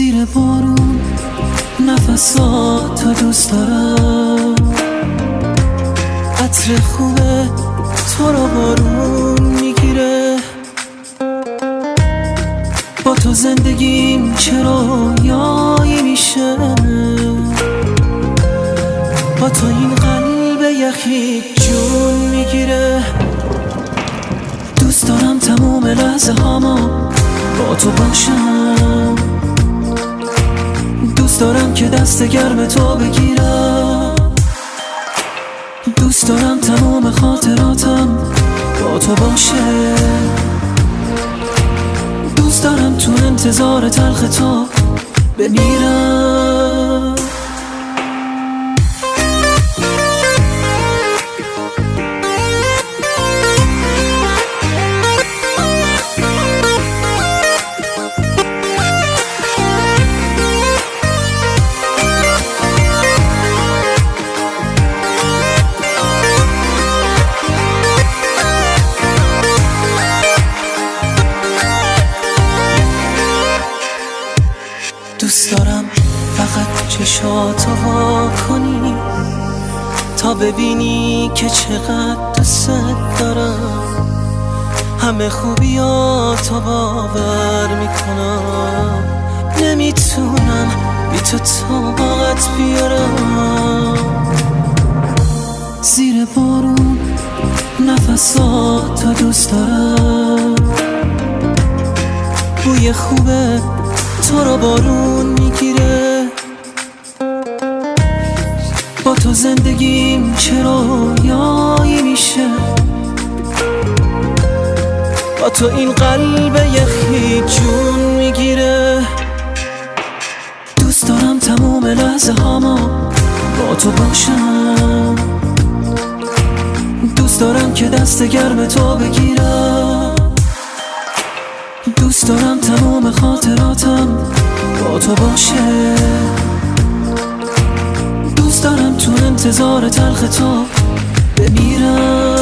زیر بارون نفساتو دوست دارم، عطر خوبه تو رو بارون میگیره. با تو زندگیم چرا یایی میشه، با تو این قلب یخی جون میگیره. دوست دارم تموم لحظه هاما با تو باشم، دوست دارم که دست گرم تو بگیرم، دوست دارم تمام خاطراتم با تو باشه، دوست دارم تو انتظار تلخ تو بمیرم. دوست دارم فقط چشاتو وا کنی تا ببینی که چقدر دوست دارم. همه خوبیاتو باور میکنم، نمیتونم بی تو طاقت بیارم. زیر بارون نفساتو دوست دارم، بوی خوبه تو رو بارون میگیره. با تو زندگیم چرا یایی میشه، با تو این قلب یخی جون میگیره. دوست دارم تموم لحظه هاما با تو باشم، دوست دارم که دست گرم تو بگیرم، دوست دارم تمام خاطراتم با تو باشه، دوست دارم تو انتظار تلخ تو بمیرم.